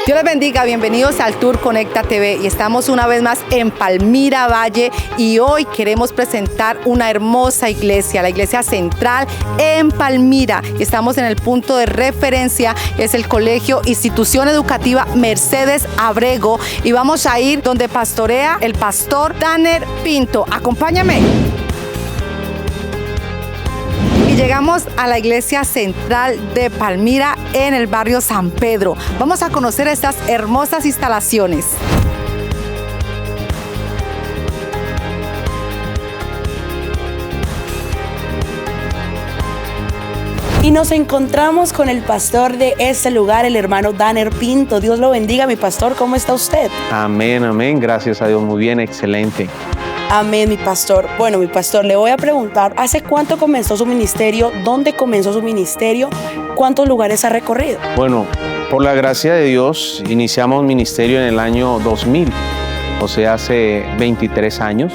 Dios les bendiga, bienvenidos al Tour Conecta TV y estamos una vez más en Palmira Valle y hoy queremos presentar una hermosa iglesia, la iglesia central en Palmira, y estamos en el punto de referencia, es el Colegio Institución Educativa Mercedes Abrego, y vamos a ir donde pastorea el pastor Danner Pinto. Acompáñame. Y llegamos a la iglesia central de Palmira en el barrio San Pedro. Vamos a conocer estas hermosas instalaciones. Y nos encontramos con el pastor de este lugar, el hermano Danner Pinto. Dios lo bendiga, mi pastor. ¿Cómo está usted? Amén, amén. Gracias a Dios. Muy bien, excelente. Amén, mi pastor. Bueno, mi pastor, le voy a preguntar, ¿hace cuánto comenzó su ministerio? ¿Dónde comenzó su ministerio? ¿Cuántos lugares ha recorrido? Bueno, por la gracia de Dios, iniciamos ministerio en el año 2000, o sea, hace 23 años.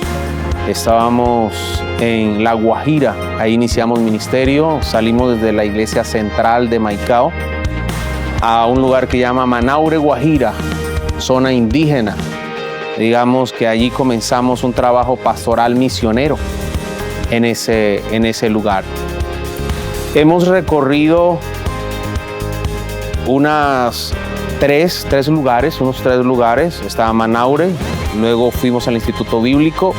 Estábamos en La Guajira, ahí iniciamos ministerio, salimos desde la iglesia central de Maicao a un lugar que llama Manaure, Guajira, zona indígena. Digamos que allí comenzamos un trabajo pastoral misionero en ese lugar. Hemos recorrido unos tres lugares. Estaba Manaure, luego fuimos al Instituto Bíblico,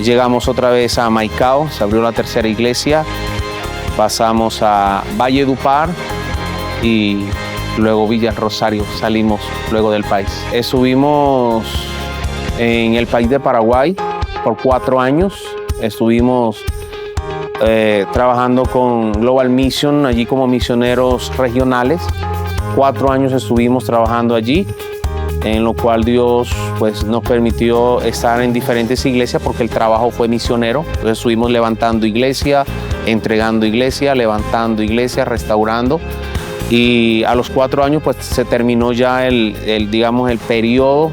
llegamos otra vez a Maicao, se abrió la tercera iglesia, pasamos a Valledupar y luego Villa Rosario, salimos luego del país. Estuvimos en el país de Paraguay por 4 años. Estuvimos trabajando con Global Mission, allí como misioneros regionales. 4 años estuvimos trabajando allí, en lo cual Dios pues, nos permitió estar en diferentes iglesias porque el trabajo fue misionero. Entonces estuvimos levantando iglesia, entregando iglesia, levantando iglesia, restaurando. Y a los 4 años pues, se terminó ya el periodo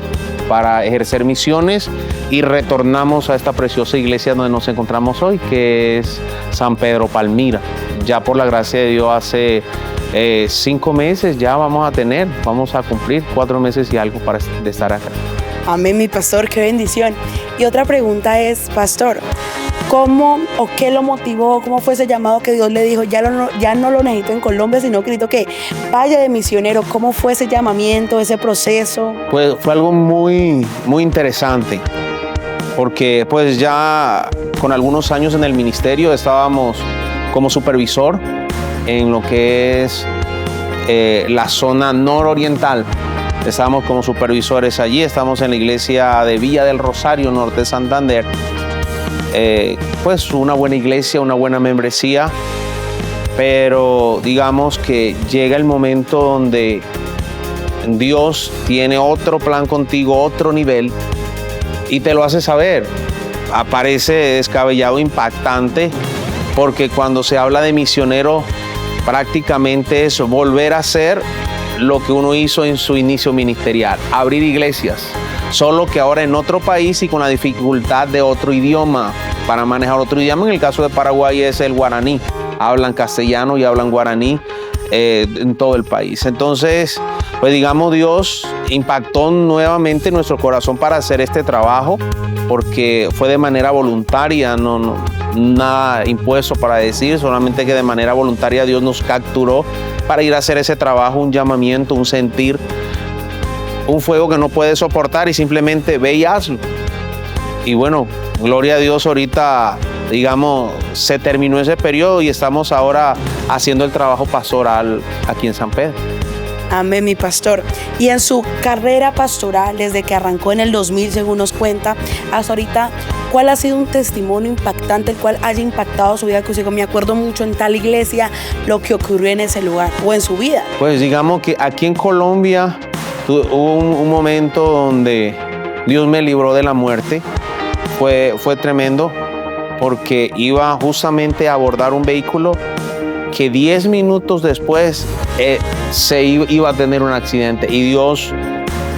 para ejercer misiones y retornamos a esta preciosa iglesia donde nos encontramos hoy, que es San Pedro Palmira. Ya por la gracia de Dios hace 5 meses ya vamos a cumplir 4 meses y algo de estar acá. Amén, mi pastor, qué bendición. Y otra pregunta es, pastor, ¿cómo o qué lo motivó? ¿Cómo fue ese llamado que Dios le dijo? Ya no lo necesito en Colombia, sino que necesito que vaya de misionero. ¿Cómo fue ese llamamiento, ese proceso? Pues fue algo muy, muy interesante, porque pues ya con algunos años en el ministerio estábamos como supervisor en lo que es la zona nororiental. Estábamos como supervisores allí, estamos en la iglesia de Villa del Rosario, norte de Santander. Pues una buena iglesia, una buena membresía, pero digamos que llega el momento donde Dios tiene otro plan contigo, otro nivel, y te lo hace saber. Aparece descabellado, impactante, porque cuando se habla de misionero, prácticamente es volver a hacer lo que uno hizo en su inicio ministerial, abrir iglesias, solo que ahora en otro país y con la dificultad de otro idioma, para manejar otro idioma. En el caso de Paraguay es el guaraní, hablan castellano y hablan guaraní en todo el país. Entonces, pues digamos, Dios impactó nuevamente nuestro corazón para hacer este trabajo, porque fue de manera voluntaria, no nada impuesto para decir, solamente que de manera voluntaria Dios nos capturó para ir a hacer ese trabajo, un llamamiento, un sentir, un fuego que no puede soportar y simplemente ve y hazlo. Y bueno, gloria a Dios, ahorita, digamos, se terminó ese periodo y estamos ahora haciendo el trabajo pastoral aquí en San Pedro. Amén, mi pastor. Y en su carrera pastoral, desde que arrancó en el 2000, según nos cuenta, hasta ahorita, ¿cuál ha sido un testimonio impactante, el cual haya impactado su vida? Que usted dijo, me acuerdo mucho en tal iglesia, lo que ocurrió en ese lugar o en su vida. Pues digamos que aquí en Colombia hubo un momento donde Dios me libró de la muerte. Fue tremendo, porque iba justamente a abordar un vehículo que 10 minutos después se iba a tener un accidente, y Dios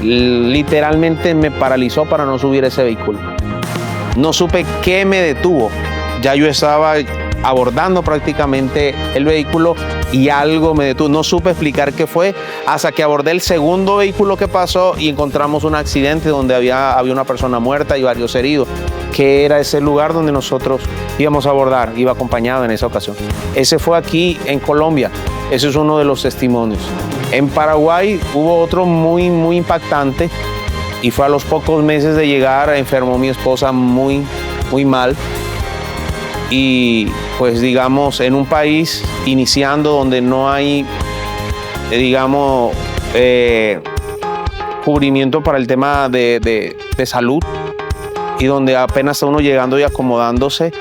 literalmente me paralizó para no subir ese vehículo. No supe qué me detuvo. Ya yo estaba abordando prácticamente el vehículo y algo me detuvo. No supe explicar qué fue hasta que abordé el segundo vehículo que pasó y encontramos un accidente donde había una persona muerta y varios heridos, que era ese lugar donde nosotros íbamos a abordar, iba acompañado en esa ocasión. Ese fue aquí en Colombia, ese es uno de los testimonios. En Paraguay hubo otro muy impactante y fue a los pocos meses de llegar, enfermó mi esposa muy mal. Y pues digamos, en un país iniciando donde no hay, digamos, cubrimiento para el tema de salud y donde apenas está uno llegando y acomodándose,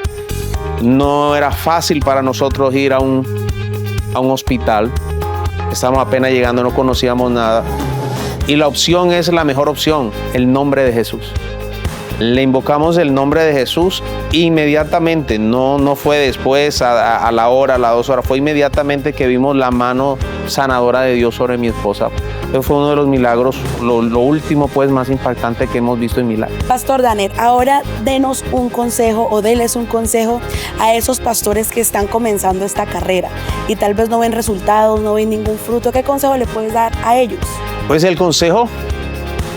no era fácil para nosotros ir a un hospital. Estábamos apenas llegando, no conocíamos nada. Y la opción es la mejor opción, el nombre de Jesús. Le invocamos el nombre de Jesús inmediatamente, no fue después, a la hora, a las 2 horas, fue inmediatamente que vimos la mano sanadora de Dios sobre mi esposa. Ese fue uno de los milagros, lo último pues más impactante que hemos visto en milagros. Pastor Danner, ahora denos un consejo o déles un consejo a esos pastores que están comenzando esta carrera y tal vez no ven resultados, no ven ningún fruto. ¿Qué consejo le puedes dar a ellos? Pues el consejo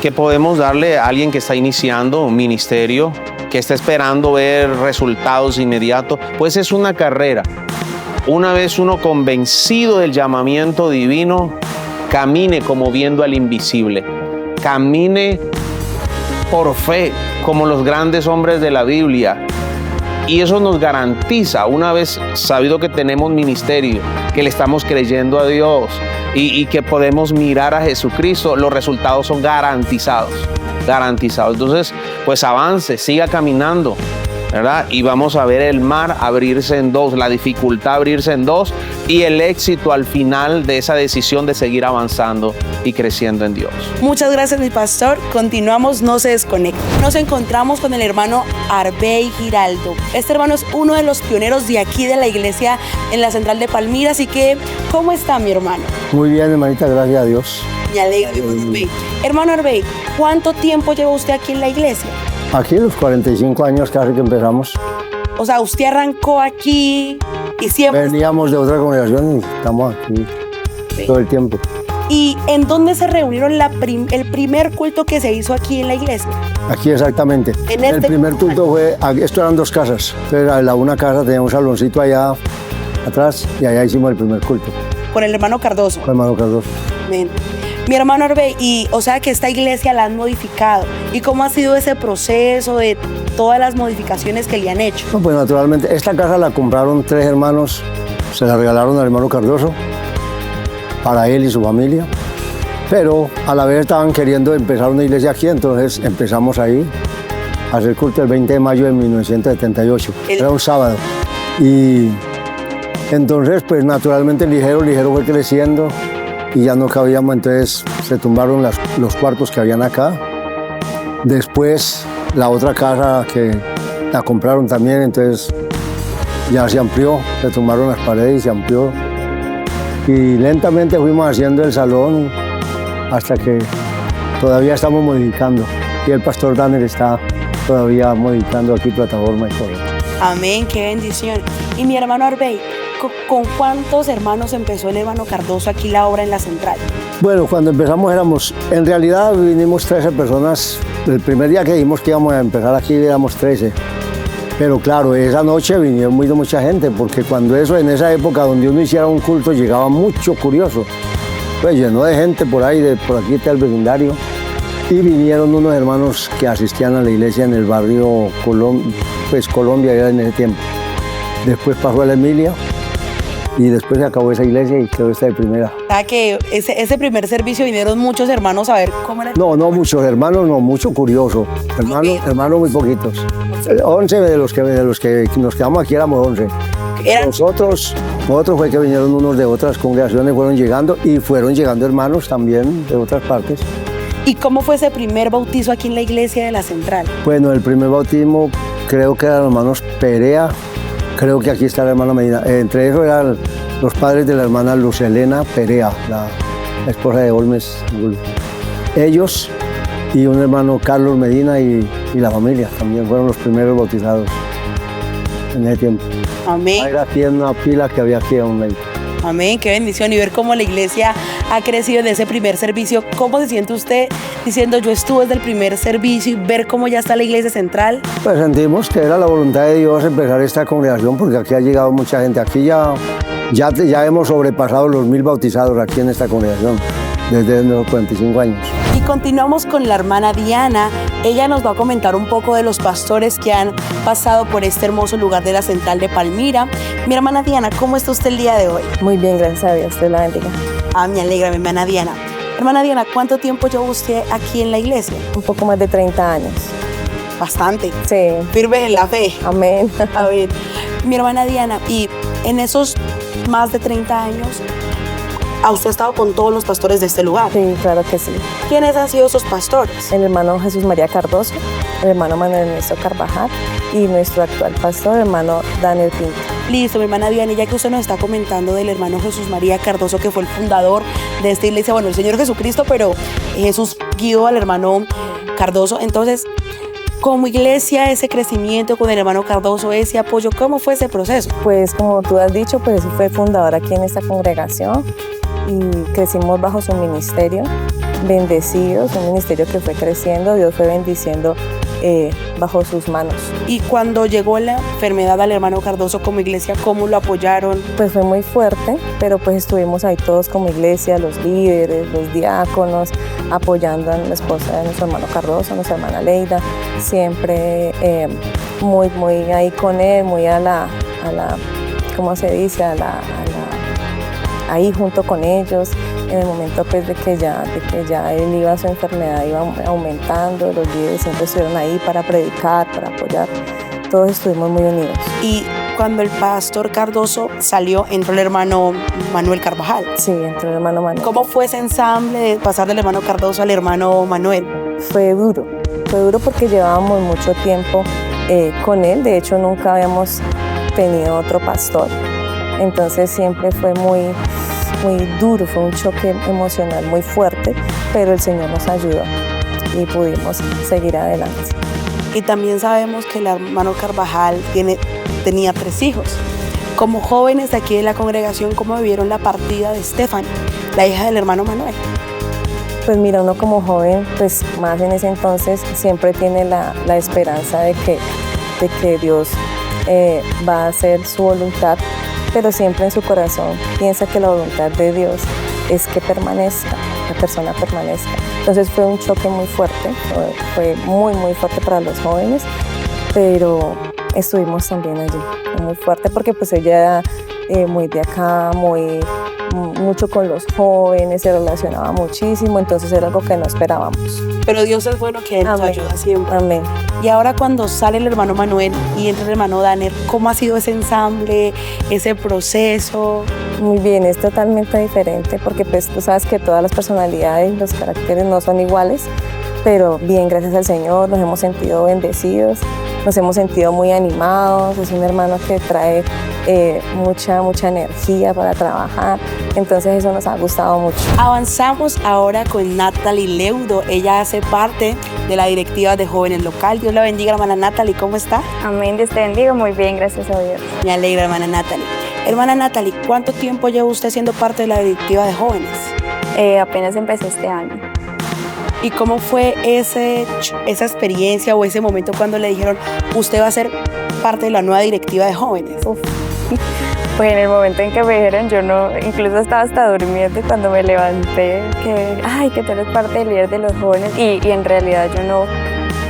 que podemos darle a alguien que está iniciando un ministerio, que está esperando ver resultados inmediatos, pues es una carrera. Una vez uno convencido del llamamiento divino, camine como viendo al invisible, camine por fe como los grandes hombres de la Biblia. Y eso nos garantiza, una vez sabido que tenemos ministerio, que le estamos creyendo a Dios y que podemos mirar a Jesucristo, los resultados son garantizados. Entonces, pues avance, siga caminando, ¿verdad? Y vamos a ver el mar abrirse en dos, la dificultad abrirse en dos y el éxito al final de esa decisión de seguir avanzando y creciendo en Dios. Muchas gracias, mi pastor. Continuamos, no se desconecten. Nos encontramos con el hermano Arbey Giraldo. Este hermano es uno de los pioneros de aquí de la iglesia en la central de Palmira. Así que, ¿cómo está mi hermano? Muy bien, hermanita, gracias a Dios. Me alegra, hermano Arbey, ¿cuánto tiempo lleva usted aquí en la iglesia? Aquí los 45 años casi que empezamos. O sea, usted arrancó aquí y siempre... Veníamos de otra congregación y estamos aquí todo el tiempo. ¿Y en dónde se reunieron el primer culto que se hizo aquí en la iglesia? Aquí exactamente. El primer culto fue, esto eran 2 casas. Entonces, en la una casa tenía un saloncito allá atrás y allá hicimos el primer culto. Con el hermano Cardoso. Con el hermano Cardoso. Bien. Mi hermano Arbey, y o sea que esta iglesia la han modificado. ¿Y cómo ha sido ese proceso de todas las modificaciones que le han hecho? No, pues naturalmente, esta casa la compraron 3 hermanos, se la regalaron al hermano Cardoso, para él y su familia. Pero a la vez estaban queriendo empezar una iglesia aquí, entonces empezamos ahí a hacer culto el 20 de mayo de 1978. Era un sábado. Y entonces, pues naturalmente ligero fue creciendo. Y ya no cabíamos, entonces se tumbaron los cuartos que habían acá. Después la otra casa que la compraron también, entonces ya se amplió, se tumbaron las paredes y se amplió. Y lentamente fuimos haciendo el salón hasta que todavía estamos modificando. Y el pastor Danner está todavía modificando aquí plataforma y todo. Amén, qué bendición. Y mi hermano Arbey, ¿con cuántos hermanos empezó el hermano Cardoso aquí la obra en la central? Bueno, cuando empezamos en realidad vinimos 13 personas. El primer día que dijimos que íbamos a empezar aquí éramos 13. Pero claro, esa noche vinieron mucha gente, porque en esa época donde uno hiciera un culto llegaba mucho curioso. Pues llenó de gente por ahí, por aquí está el vecindario. Y vinieron unos hermanos que asistían a la iglesia en el barrio Colombia era en ese tiempo. Después pasó a la Emilia. Y después se acabó esa iglesia y quedó esta de primera. ¿Sabes que ese primer servicio vinieron muchos hermanos a ver cómo era? No muchos hermanos, no, mucho curioso. Hermanos muy poquitos. 11 de los que nos quedamos aquí éramos 11. Nosotros fue que vinieron unos de otras congregaciones, fueron llegando hermanos también de otras partes. ¿Y cómo fue ese primer bautizo aquí en la iglesia de la central? Bueno, el primer bautismo creo que eran los hermanos Perea. Creo que aquí está la hermana Medina. Entre ellos eran los padres de la hermana Luz Elena Perea, la esposa de Olmes. Ellos y un hermano Carlos Medina y la familia también fueron los primeros bautizados en ese tiempo. Amén. Era aquí en una pila que había aquí a un medio. Amén, qué bendición. Y ver cómo la iglesia ha crecido desde ese primer servicio. ¿Cómo se siente usted diciendo yo estuve desde el primer servicio y ver cómo ya está la iglesia central? Pues sentimos que era la voluntad de Dios empezar esta congregación porque aquí ha llegado mucha gente. Aquí ya hemos sobrepasado los 1000 bautizados aquí en esta congregación desde los 45 años. Y continuamos con la hermana Diana. Ella nos va a comentar un poco de los pastores que han pasado por este hermoso lugar de la Central de Palmira. Mi hermana Diana, ¿cómo está usted el día de hoy? Muy bien, gracias a Dios, Dios la bendiga. Me alegra, mi hermana Diana. Hermana Diana, ¿cuánto tiempo lleva usted aquí en la iglesia? Un poco más de 30 años. Bastante. Sí. Firme en la fe. Amén. A ver, mi hermana Diana, y en esos más de 30 años, usted ha estado con todos los pastores de este lugar. Sí, claro que sí. ¿Quiénes han sido esos pastores? El hermano Jesús María Cardoso, el hermano Manuel Ernesto Carvajal y nuestro actual pastor, el hermano Daniel Pinto. Listo, mi hermana Diana, ya que usted nos está comentando del hermano Jesús María Cardoso, que fue el fundador de esta iglesia, bueno, el Señor Jesucristo, pero Jesús guió al hermano Cardoso. Entonces, como iglesia, ese crecimiento con el hermano Cardoso, ese apoyo, ¿cómo fue ese proceso? Pues como tú has dicho, pues fue fundador aquí en esta congregación y crecimos bajo su ministerio, bendecidos, un ministerio que fue creciendo, Dios fue bendiciendo bajo sus manos. Y cuando llegó la enfermedad al hermano Cardoso como iglesia, ¿cómo lo apoyaron? Pues fue muy fuerte, pero pues estuvimos ahí todos como iglesia, los líderes, los diáconos, apoyando a la esposa de nuestro hermano Cardoso, a nuestra hermana Leida, siempre muy ahí con él, muy a la ¿cómo se dice? Ahí junto con ellos, en el momento pues de que ya él iba, su enfermedad iba aumentando, los líderes siempre estuvieron ahí para predicar, para apoyar, todos estuvimos muy unidos. Y cuando el pastor Cardoso salió, entró el hermano Manuel Carvajal. Sí, entró el hermano Manuel. ¿Cómo fue ese ensamble de pasar del hermano Cardoso al hermano Manuel? Fue duro porque llevábamos mucho tiempo con él, de hecho nunca habíamos tenido otro pastor, entonces siempre fue muy duro, fue un choque emocional muy fuerte, pero el Señor nos ayudó y pudimos seguir adelante. Y también sabemos que el hermano Carvajal tenía 3 hijos. Como jóvenes de aquí de la congregación, ¿cómo vivieron la partida de Stephanie, la hija del hermano Manuel? Pues mira, uno como joven, pues más en ese entonces, siempre tiene la esperanza de que Dios va a hacer su voluntad, pero siempre en su corazón piensa que la voluntad de Dios es que permanezca, la persona permanezca. Entonces fue un choque muy fuerte, fue muy fuerte para los jóvenes, pero estuvimos también allí, muy fuerte porque pues ella muy de acá, mucho con los jóvenes, se relacionaba muchísimo, entonces era algo que no esperábamos. Pero Dios es bueno, que Él nos ayuda siempre. Amén. Y ahora cuando sale el hermano Manuel y entra el hermano Daniel, ¿cómo ha sido ese ensamble, ese proceso? Muy bien, es totalmente diferente porque pues tú sabes que todas las personalidades, los caracteres no son iguales, pero bien, gracias al Señor, nos hemos sentido bendecidos, nos hemos sentido muy animados, es un hermano que trae mucha energía para trabajar, entonces eso nos ha gustado mucho. Avanzamos ahora con Natalie Leudo, ella hace parte de la directiva de Jóvenes Local. Dios la bendiga, hermana Natalie, ¿cómo está? Amén, Dios te bendiga, muy bien, gracias a Dios. Me alegra, hermana Natalie. Hermana Natalie, ¿cuánto tiempo lleva usted siendo parte de la directiva de jóvenes? Apenas empecé este año. ¿Y cómo fue esa experiencia o ese momento cuando le dijeron usted va a ser parte de la nueva directiva de jóvenes? Pues en el momento en que me dijeron, yo no, incluso estaba hasta durmiendo y cuando me levanté, que tú eres parte del líder de los jóvenes y en realidad yo no,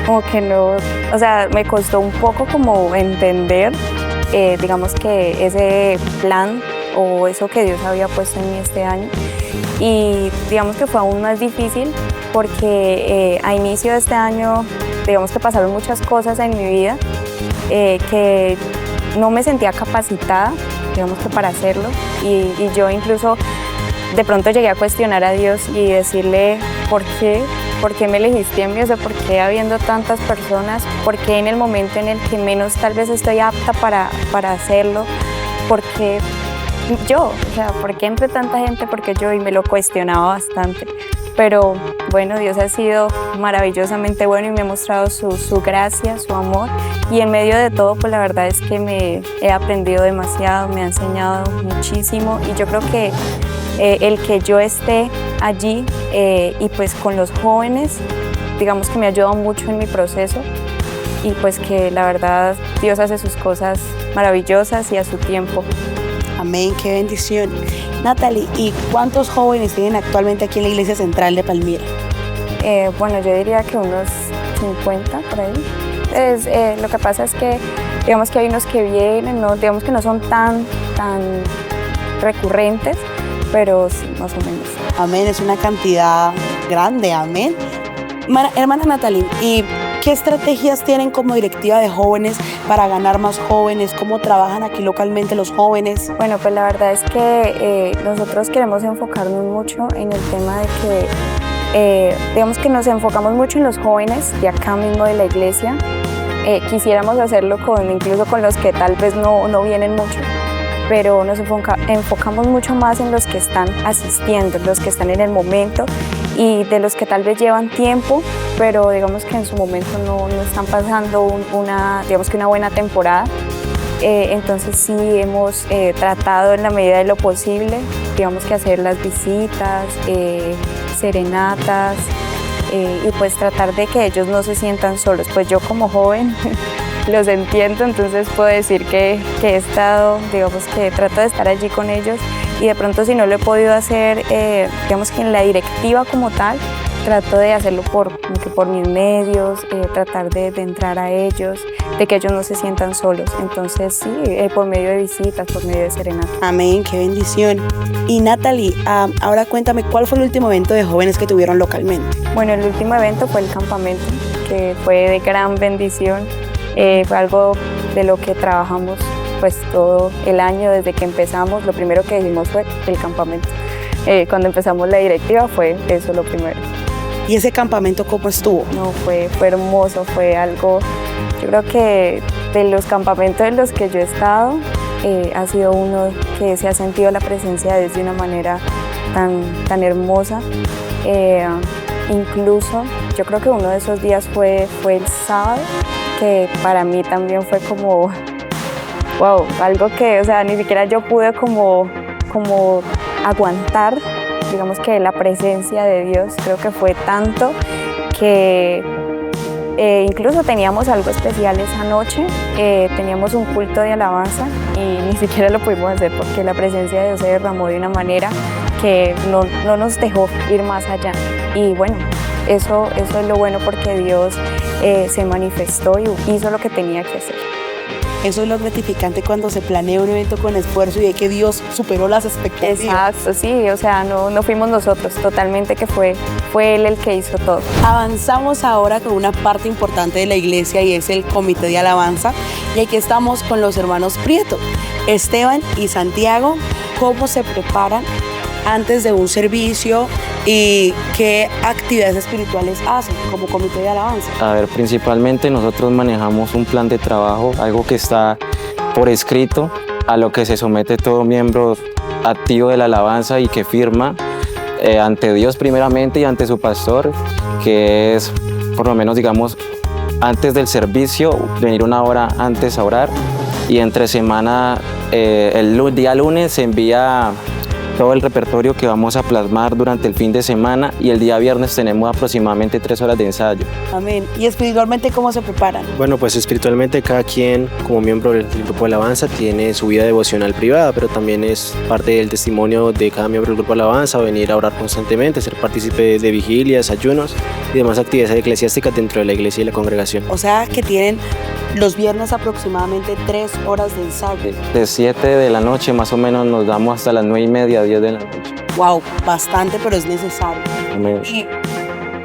como que no, o sea, me costó un poco como entender, digamos que ese plan o eso que Dios había puesto en mí este año y digamos que fue aún más difícil porque a inicio de este año, digamos que pasaron muchas cosas en mi vida que no me sentía capacitada, digamos que para hacerlo y yo incluso de pronto llegué a cuestionar a Dios y decirle ¿por qué me elegiste a mí? O sea, ¿por qué habiendo tantas personas? ¿Por qué en el momento en el que menos tal vez estoy apta para hacerlo? ¿Por qué yo? O sea, ¿por qué entre tanta gente? ¿Por qué yo? Y me lo cuestionaba bastante. pero bueno, Dios ha sido maravillosamente bueno y me ha mostrado su gracia, su amor, y en medio de todo, pues la verdad es que me he aprendido demasiado, me ha enseñado muchísimo, y yo creo que el que yo esté allí y pues con los jóvenes, digamos que me ha ayudado mucho en mi proceso, y pues que la verdad Dios hace sus cosas maravillosas y a su tiempo. Amén, qué bendición. Natalie, ¿y cuántos jóvenes tienen actualmente aquí en la Iglesia Central de Palmira? Bueno, yo diría que unos 50 por ahí. Lo que pasa es que digamos que hay unos que vienen, ¿no? Digamos que no son tan recurrentes, pero sí, más o menos. Amén, es una cantidad grande, amén. Hermana Natalie, ¿y qué estrategias tienen como directiva de jóvenes para ganar más jóvenes? ¿Cómo trabajan aquí localmente los jóvenes? Bueno, pues la verdad es que nosotros queremos enfocarnos mucho en el tema de que, digamos que nos enfocamos mucho en los jóvenes de acá mismo de la iglesia. Quisiéramos hacerlo incluso con los que tal vez no vienen mucho, pero nos enfocamos mucho más en los que están asistiendo, los que están en el momento, y de los que tal vez llevan tiempo, pero digamos que en su momento no están pasando una buena temporada. Entonces sí hemos tratado en la medida de lo posible, digamos que hacer las visitas, serenatas, y pues tratar de que ellos no se sientan solos. Pues yo como joven los entiendo, entonces puedo decir que he estado, digamos que trato de estar allí con ellos, y de pronto si no lo he podido hacer, digamos que en la directiva como tal, trato de hacerlo por mis medios, tratar de entrar a ellos, de que ellos no se sientan solos. Entonces sí, por medio de visitas, por medio de serenatas. Amén, qué bendición. Y Natalie, ahora cuéntame, ¿cuál fue el último evento de jóvenes que tuvieron localmente? Bueno, el último evento fue el campamento, que fue de gran bendición. Fue algo de lo que trabajamos pues todo el año desde que empezamos. Lo primero que hicimos fue el campamento. Cuando empezamos la directiva fue eso lo primero. ¿Y ese campamento cómo estuvo? No, fue hermoso, fue algo, yo creo que de los campamentos en los que yo he estado, ha sido uno que se ha sentido la presencia de Dios de una manera tan hermosa. Incluso yo creo que uno de esos días fue el sábado, que para mí también fue como, wow, algo que, o sea, ni siquiera yo pude como aguantar, digamos que la presencia de Dios. Creo que fue tanto que incluso teníamos algo especial esa noche, teníamos un culto de alabanza y ni siquiera lo pudimos hacer porque la presencia de Dios se derramó de una manera que no nos dejó ir más allá. Y bueno, eso es lo bueno, porque Dios se manifestó y hizo lo que tenía que hacer. Eso es lo gratificante cuando se planea un evento con esfuerzo y ve que Dios superó las expectativas. Exacto, sí, o sea, no fuimos nosotros, totalmente que fue Él el que hizo todo. Avanzamos ahora con una parte importante de la iglesia y es el comité de alabanza. Y aquí estamos con los hermanos Prieto, Esteban y Santiago. ¿Cómo se preparan antes de un servicio y qué actividades espirituales hacen como comité de alabanza? A ver, principalmente nosotros manejamos un plan de trabajo, algo que está por escrito, a lo que se somete todo miembro activo de la alabanza y que firma ante Dios primeramente y ante su pastor, que es por lo menos, digamos, antes del servicio, venir una hora antes a orar, y entre semana, el día lunes se envía todo el repertorio que vamos a plasmar durante el fin de semana, y el día viernes tenemos aproximadamente 3 horas de ensayo. Amén. ¿Y espiritualmente cómo se preparan? Bueno, pues espiritualmente cada quien como miembro del grupo de alabanza tiene su vida devocional privada, pero también es parte del testimonio de cada miembro del grupo de alabanza venir a orar constantemente, ser partícipe de vigilias, ayunos y demás actividades eclesiásticas dentro de la iglesia y la congregación. O sea que tienen los viernes aproximadamente 3 horas de ensayo. De 7 de la noche más o menos nos damos hasta las 9:30, 10 de la noche. Wow, bastante, pero es necesario. Amén. Y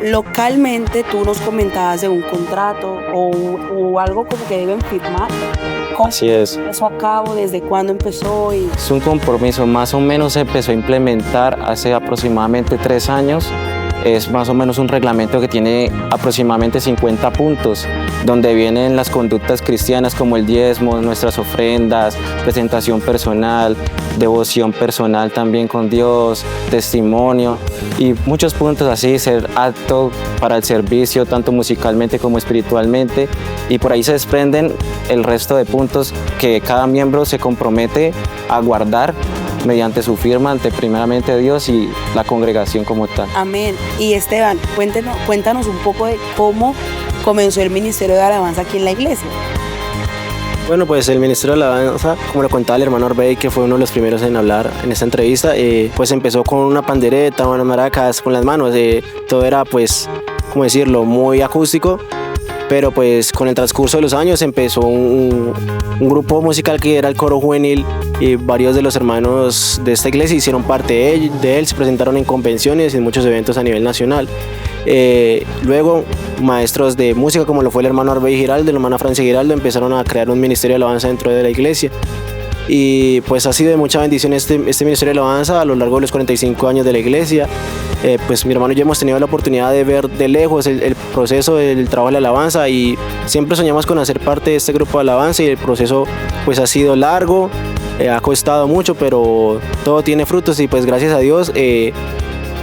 localmente tú nos comentabas de un contrato o algo como que deben firmar. ¿Cómo Así es. empezó a cabo? ¿Desde cuándo empezó? Es un compromiso, más o menos se empezó a implementar hace aproximadamente 3 años. es más o menos un reglamento que tiene aproximadamente 50 puntos, donde vienen las conductas cristianas como el diezmo, nuestras ofrendas, presentación personal, devoción personal también con Dios, testimonio y muchos puntos así, ser apto para el servicio tanto musicalmente como espiritualmente, y por ahí se desprenden el resto de puntos que cada miembro se compromete a guardar mediante su firma ante primeramente Dios y la congregación como tal. Amén. Y Esteban, cuéntanos un poco de cómo comenzó el Ministerio de Alabanza aquí en la iglesia. Bueno, pues el Ministerio de Alabanza, como lo contaba el hermano Orbey, que fue uno de los primeros en hablar en esta entrevista, pues empezó con una pandereta, unas maracas con las manos, todo era pues, ¿cómo decirlo?, muy acústico, pero pues con el transcurso de los años empezó un grupo musical que era el coro juvenil, y varios de los hermanos de esta iglesia hicieron parte de él, se presentaron en convenciones y en muchos eventos a nivel nacional. Luego maestros de música como lo fue el hermano Arbey Giraldo, la hermana Francia Giraldo, empezaron a crear un ministerio de alabanza dentro de la iglesia, y pues ha sido de mucha bendición este ministerio de alabanza a lo largo de los 45 años de la iglesia. Pues mi hermano y yo hemos tenido la oportunidad de ver de lejos el proceso del trabajo de la alabanza, y siempre soñamos con hacer parte de este grupo de alabanza, y el proceso pues ha sido largo, ha costado mucho, pero todo tiene frutos, y pues gracias a Dios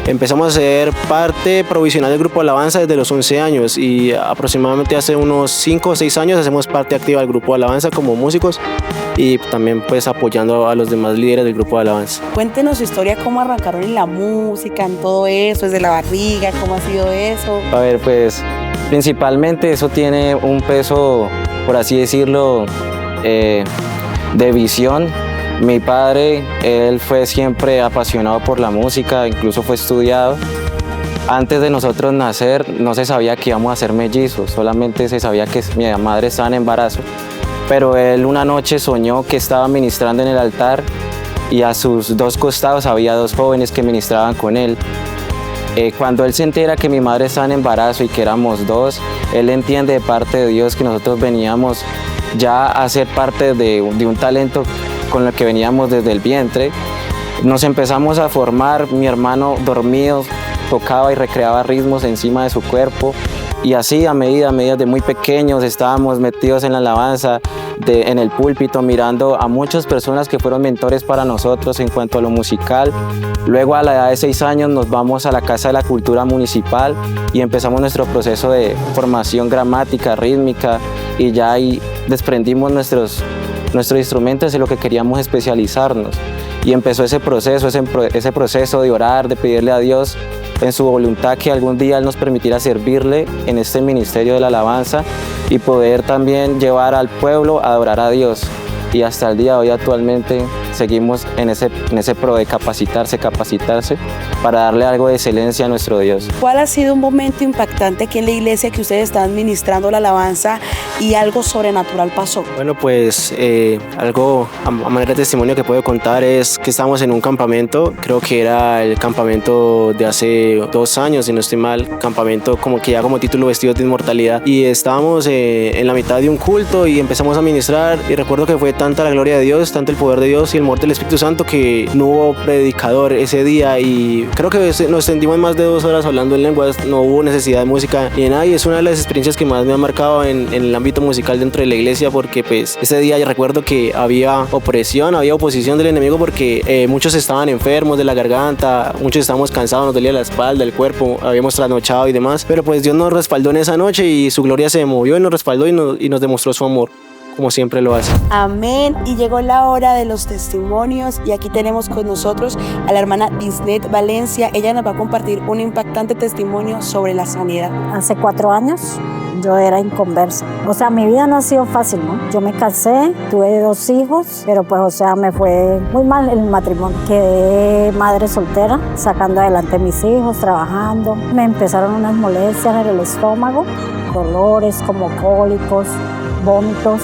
empezamos a ser parte provisional del grupo de alabanza desde los 11 años, y aproximadamente hace unos 5 o 6 años hacemos parte activa del grupo de alabanza como músicos, y también pues apoyando a los demás líderes del grupo de alabanza. Cuéntenos su historia, cómo arrancaron en la música, en todo eso, desde la barriga, cómo ha sido eso. A ver, pues principalmente eso tiene un peso, por así decirlo, de visión. Mi padre, él fue siempre apasionado por la música, incluso fue estudiado. Antes de nosotros nacer no se sabía que íbamos a ser mellizos, solamente se sabía que mi madre estaba en embarazo. Pero él una noche soñó que estaba ministrando en el altar, y a sus dos costados había dos jóvenes que ministraban con él. Cuando él se entera que mi madre estaba en embarazo y que éramos dos, él entiende de parte de Dios que nosotros veníamos ya a ser parte de un talento con el que veníamos desde el vientre. Nos empezamos a formar, mi hermano dormido tocaba y recreaba ritmos encima de su cuerpo, y así a medida de muy pequeños estábamos metidos en la alabanza, en el púlpito, mirando a muchas personas que fueron mentores para nosotros en cuanto a lo musical. Luego a la edad de 6 años nos vamos a la Casa de la Cultura Municipal y empezamos nuestro proceso de formación gramática, rítmica, y ya ahí desprendimos nuestros instrumentos en lo que queríamos especializarnos, y empezó ese proceso de orar, de pedirle a Dios en su voluntad que algún día Él nos permitiera servirle en este ministerio de la alabanza y poder también llevar al pueblo a adorar a Dios. Y hasta el día de hoy actualmente seguimos en ese pro de capacitarse para darle algo de excelencia a nuestro Dios. ¿Cuál ha sido un momento impactante aquí en la iglesia que ustedes están ministrando la alabanza y algo sobrenatural pasó? Bueno, pues algo a manera de testimonio que puedo contar es que estábamos en un campamento, creo que era el campamento de hace 2 años, si no estoy mal, campamento como que ya como título Vestidos de Inmortalidad, y estábamos en la mitad de un culto y empezamos a ministrar, y recuerdo que fue tanta la gloria de Dios, tanto el poder de Dios y el mover del Espíritu Santo que no hubo predicador ese día, y creo que nos extendimos más de 2 horas hablando en lenguas, no hubo necesidad de música ni de nada, y es una de las experiencias que más me ha marcado en el ámbito musical dentro de la iglesia, porque pues ese día yo recuerdo que había opresión, había oposición del enemigo, porque muchos estaban enfermos de la garganta, muchos estábamos cansados, nos dolía la espalda, el cuerpo, habíamos trasnochado y demás, pero pues Dios nos respaldó en esa noche y su gloria se movió y nos respaldó y nos demostró su amor, como siempre lo hace. Amén. Y llegó la hora de los testimonios, y aquí tenemos con nosotros a la hermana Disnet Valencia. Ella nos va a compartir un impactante testimonio sobre la sanidad. Hace 4 años yo era inconversa, o sea, mi vida no ha sido fácil, ¿no? Yo me casé, tuve 2 hijos, pero pues, o sea, me fue muy mal el matrimonio. Quedé madre soltera, sacando adelante a mis hijos, trabajando. Me empezaron unas molestias en el estómago, dolores como cólicos, vómitos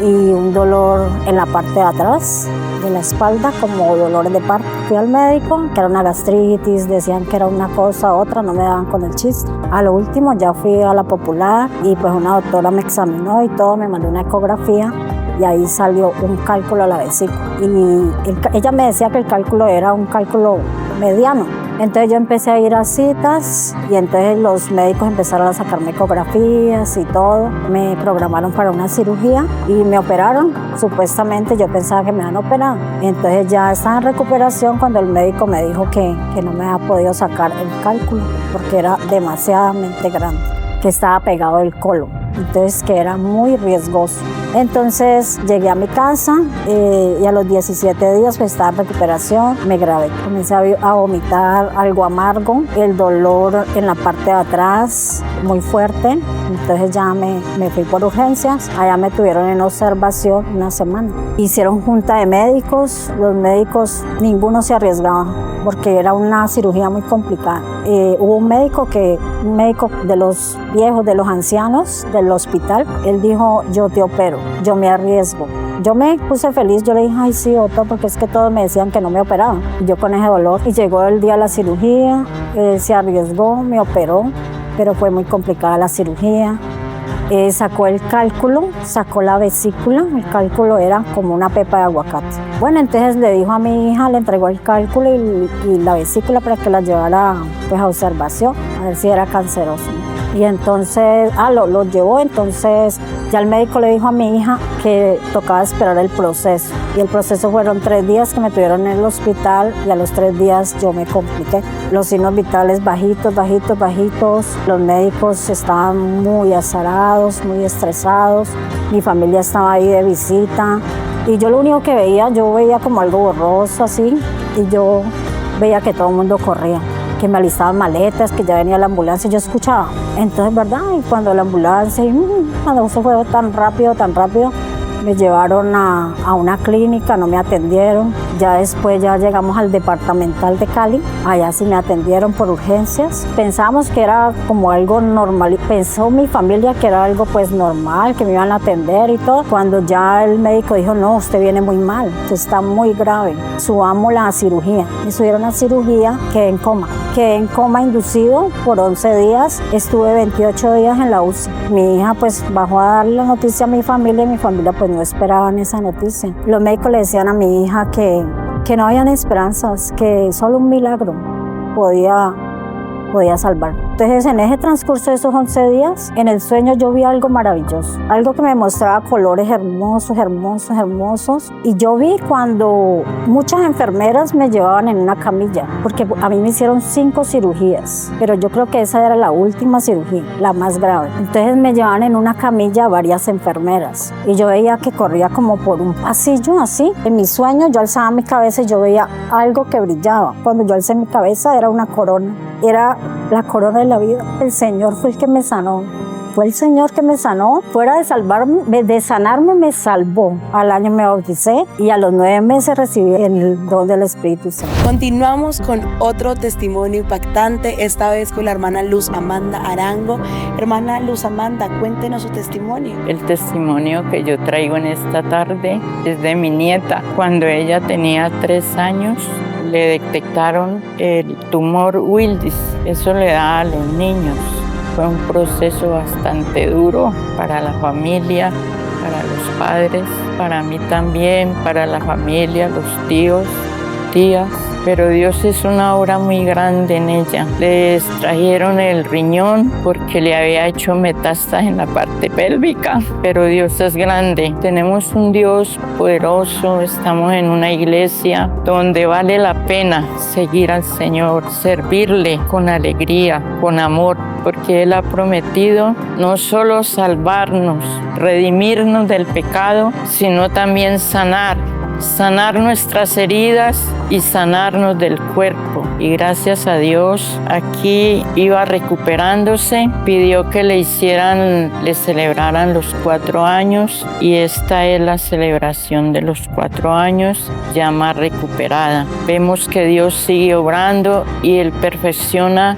y un dolor en la parte de atrás de la espalda, como dolores de parto. Fui al médico, que era una gastritis, decían que era una cosa, otra, no me daban con el chiste. A lo último ya fui a la Popular y pues una doctora me examinó y todo, me mandó una ecografía y ahí salió un cálculo a la vesícula. Y ella me decía que el cálculo era un cálculo mediano, Entonces yo empecé a ir a citas y entonces los médicos empezaron a sacarme ecografías y todo. Me programaron para una cirugía y me operaron. Supuestamente yo pensaba que me habían operado. Entonces ya estaba en recuperación cuando el médico me dijo que no me había podido sacar el cálculo porque era demasiadamente grande, que estaba pegado del colon. Entonces que era muy riesgoso. Entonces llegué a mi casa y a los 17 días pues estaba en recuperación, me grabé. Comencé a vomitar algo amargo, el dolor en la parte de atrás muy fuerte. Entonces ya me fui por urgencias, allá me tuvieron en observación una semana. Hicieron junta de médicos, los médicos ninguno se arriesgaba porque era una cirugía muy complicada. Hubo un médico de los viejos, de los ancianos del hospital, él dijo, yo te opero, yo me arriesgo. Yo me puse feliz, yo le dije, ay sí, Otto, porque es que todos me decían que no me operaban. Y yo con ese dolor, y llegó el día de la cirugía, él se arriesgó, me operó, pero fue muy complicada la cirugía. Sacó el cálculo, sacó la vesícula, el cálculo era como una pepa de aguacate. Bueno, entonces le dijo a mi hija, le entregó el cálculo y la vesícula para que la llevara pues, a observación, a ver si era canceroso. Y entonces, lo llevó, entonces ya el médico le dijo a mi hija que tocaba esperar el proceso. Y el proceso fueron 3 días que me tuvieron en el hospital y a los 3 días yo me compliqué. Los signos vitales bajitos, bajitos, bajitos. Los médicos estaban muy azarados, muy estresados. Mi familia estaba ahí de visita. Y yo lo único que veía, yo veía como algo borroso así. Y yo veía que todo el mundo corría, que me alistaban maletas, que ya venía la ambulancia, yo escuchaba. Entonces, ¿verdad? Y cuando la ambulancia, cuando eso fue tan rápido, me llevaron a una clínica, no me atendieron. Ya después ya llegamos al departamental de Cali, allá sí me atendieron por urgencias. Pensamos que era como algo normal, pensó mi familia que era algo pues normal, que me iban a atender y todo. Cuando ya el médico dijo, no, usted viene muy mal, usted está muy grave, subamos la cirugía. Me subieron a cirugía, quedé en coma inducido por 11 días, estuve 28 días en la UCI. Mi hija pues bajó a darle la noticia a mi familia y mi familia pues no esperaban esa noticia. Los médicos le decían a mi hija que no habían esperanzas, que solo un milagro podía salvar. Entonces, en ese transcurso de esos 11 días, en el sueño yo vi algo maravilloso, algo que me mostraba colores hermosos, hermosos, hermosos. Y yo vi cuando muchas enfermeras me llevaban en una camilla, porque a mí me hicieron 5 cirugías, pero yo creo que esa era la última cirugía, la más grave. Entonces me llevaban en una camilla varias enfermeras y yo veía que corría como por un pasillo así. En mi sueño yo alzaba mi cabeza y yo veía algo que brillaba. Cuando yo alcé mi cabeza era una corona, era la corona de la vida. El Señor fue el que me sanó. Fue el Señor que me sanó. Fuera de salvarme, de sanarme, me salvó. Al año me bauticé y a los 9 meses recibí el don del Espíritu Santo. Continuamos con otro testimonio impactante, esta vez con la hermana Luz Amanda Arango. Hermana Luz Amanda, cuéntenos su testimonio. El testimonio que yo traigo en esta tarde es de mi nieta. Cuando ella tenía 3 años, le detectaron el tumor Wildis. Eso le da a los niños. Fue un proceso bastante duro para la familia, para los padres, para mí también, para la familia, los tíos, tías. Pero Dios es una obra muy grande en ella. Le extrajeron el riñón porque le había hecho metástasis en la parte pélvica. Pero Dios es grande. Tenemos un Dios poderoso. Estamos en una iglesia donde vale la pena seguir al Señor, servirle con alegría, con amor, porque Él ha prometido no solo salvarnos, redimirnos del pecado, sino también sanar nuestras heridas y sanarnos del cuerpo. Y gracias a Dios, aquí iba recuperándose, pidió que le celebraran los 4 años y esta es la celebración de los 4 años ya más recuperada. Vemos que Dios sigue obrando y Él perfecciona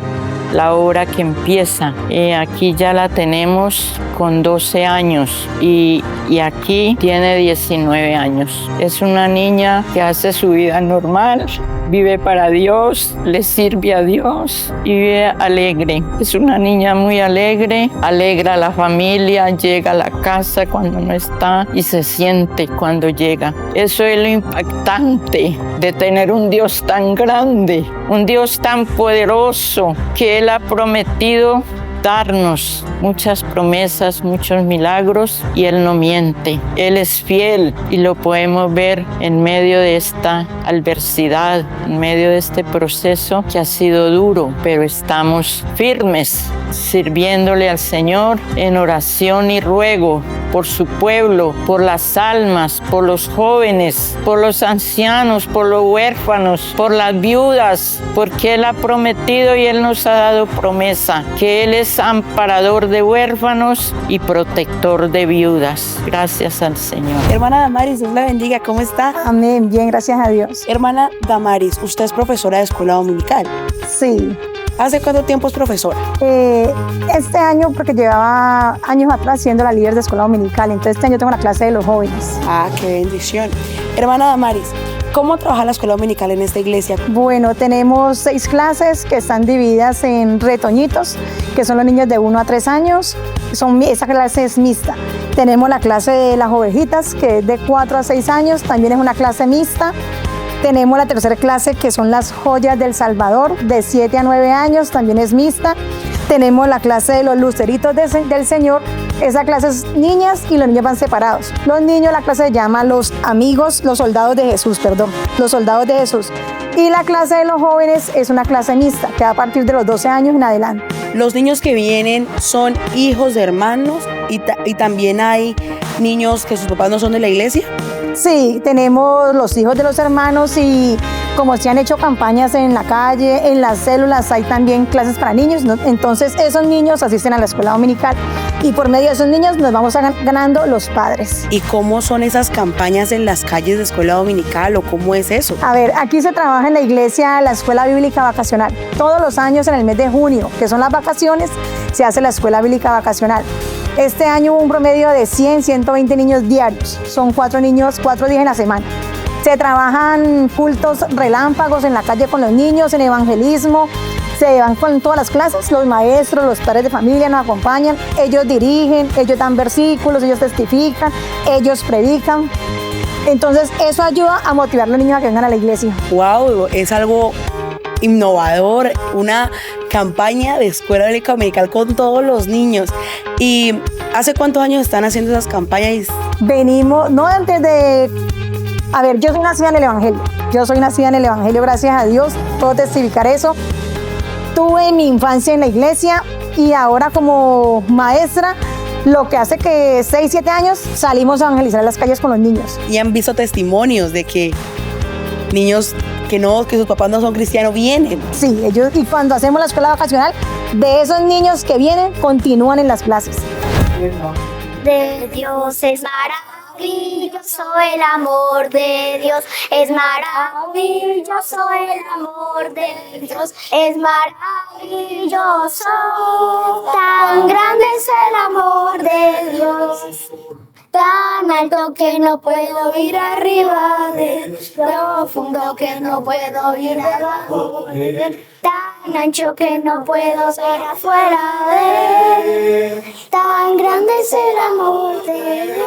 la obra que empieza. Aquí ya la tenemos con 12 años y aquí tiene 19 años. Es una niña que hace su vida normal, vive para Dios, le sirve a Dios y vive alegre. Es una niña muy alegre, alegra a la familia, llega a la casa cuando no está y se siente cuando llega. Eso es lo impactante de tener un Dios tan grande, un Dios tan poderoso que Él ha prometido darnos muchas promesas, muchos milagros y Él no miente. Él es fiel y lo podemos ver en medio de esta adversidad, en medio de este proceso que ha sido duro, pero estamos firmes sirviéndole al Señor en oración y ruego por su pueblo, por las almas, por los jóvenes, por los ancianos, por los huérfanos, por las viudas, porque Él ha prometido y Él nos ha dado promesa que Él es amparador de huérfanos y protector de viudas. Gracias al Señor. Hermana Damaris, Dios la bendiga, ¿cómo está? Amén, bien, gracias a Dios. Hermana Damaris, usted es profesora de escuela dominical. Sí. ¿Hace cuánto tiempo es profesora? Este año, porque llevaba años atrás siendo la líder de escuela dominical, entonces este año tengo la clase de los jóvenes. Ah, qué bendición. Hermana Damaris, ¿cómo trabaja la escuela dominical en esta iglesia? Bueno, tenemos 6 clases que están divididas en retoñitos, que son los niños de 1 a 3 años. Esa clase es mixta. Tenemos la clase de las ovejitas, que es de 4 a 6 años, también es una clase mixta. Tenemos la tercera clase, que son las joyas del Salvador, de 7 a 9 años, también es mixta. Tenemos la clase de los luceritos del Señor. Esa clase es niñas y los niños van separados. Los niños, la clase se llama los amigos, los soldados de Jesús, los soldados de Jesús. Y la clase de los jóvenes es una clase mixta, que va a partir de los 12 años en adelante. Los niños que vienen son hijos de hermanos y también hay niños que sus papás no son de la iglesia. Sí, tenemos los hijos de los hermanos y como se han hecho campañas en la calle, en las células, hay también clases para niños, ¿no? Entonces esos niños asisten a la escuela dominical y por medio de esos niños nos vamos ganando los padres. ¿Y cómo son esas campañas en las calles de escuela dominical o cómo es eso? A ver, aquí se trabaja en la iglesia la escuela bíblica vacacional. Todos los años en el mes de junio, que son las vacaciones, se hace la escuela bíblica vacacional. Este año hubo un promedio de 100, 120 niños diarios. Son 4 días en la semana. Se trabajan cultos relámpagos en la calle con los niños, en evangelismo. Se van con todas las clases, los maestros, los padres de familia nos acompañan. Ellos dirigen, ellos dan versículos, ellos testifican, ellos predican. Entonces eso ayuda a motivar a los niños a que vengan a la iglesia. ¡Wow! Es algo innovador, una campaña de escuela bíblica dominical con todos los niños. ¿Y hace cuántos años están haciendo esas campañas? Venimos, no antes de... A ver, yo soy nacida en el Evangelio, gracias a Dios, puedo testificar eso. Tuve mi infancia en la iglesia y ahora como maestra, lo que hace que 6, 7 años salimos a evangelizar en las calles con los niños. ¿Y han visto testimonios de que niños que sus papás no son cristianos vienen? Sí, ellos, y cuando hacemos la escuela vacacional, de esos niños que vienen, continúan en las clases. De Dios es maravilloso el amor de Dios, es maravilloso el amor de Dios, es maravilloso, tan grande es el amor de Dios. Tan alto que no puedo ir arriba de él, profundo que no puedo ir abajo de él, tan ancho que no puedo ser afuera de él, tan grande es el amor de Dios.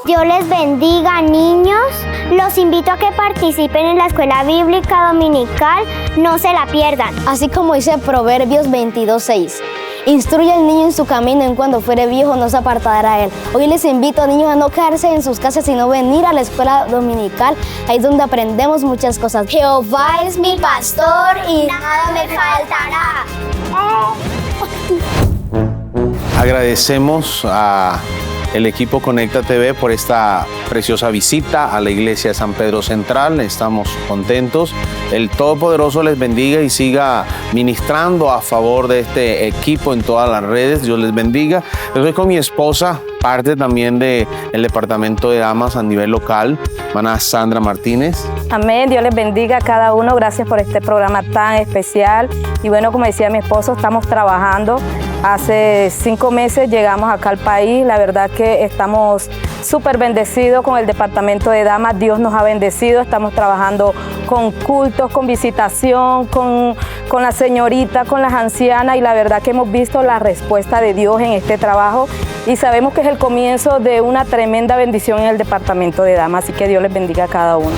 Dios les bendiga, niños. Los invito a que participen en la escuela bíblica dominical, no se la pierdan. Así como dice Proverbios 22:6. Instruye al niño en su camino, en cuando fuere viejo no se apartará de él. Hoy les invito a niños a no quedarse en sus casas, sino venir a la escuela dominical, ahí es donde aprendemos muchas cosas. Jehová es mi pastor y nada me faltará. Agradecemos al equipo Conecta TV por esta preciosa visita a la iglesia de San Pedro Central. Estamos contentos. El Todopoderoso les bendiga y siga ministrando a favor de este equipo en todas las redes. Dios les bendiga. Yo estoy con mi esposa, parte también del departamento de damas a nivel local, hermana Sandra Martínez. Amén, Dios les bendiga a cada uno. Gracias por este programa tan especial. Y bueno, como decía mi esposo, estamos trabajando. Hace 5 meses llegamos acá al país. La verdad que estamos súper bendecidos con el departamento de damas. Dios nos ha bendecido. Estamos trabajando con cultos, con visitación, con la señorita, con las ancianas, y la verdad que hemos visto la respuesta de Dios en este trabajo y sabemos que es el comienzo de una tremenda bendición en el departamento de damas, así que Dios les bendiga a cada uno.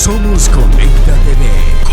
Somos Conecta TV.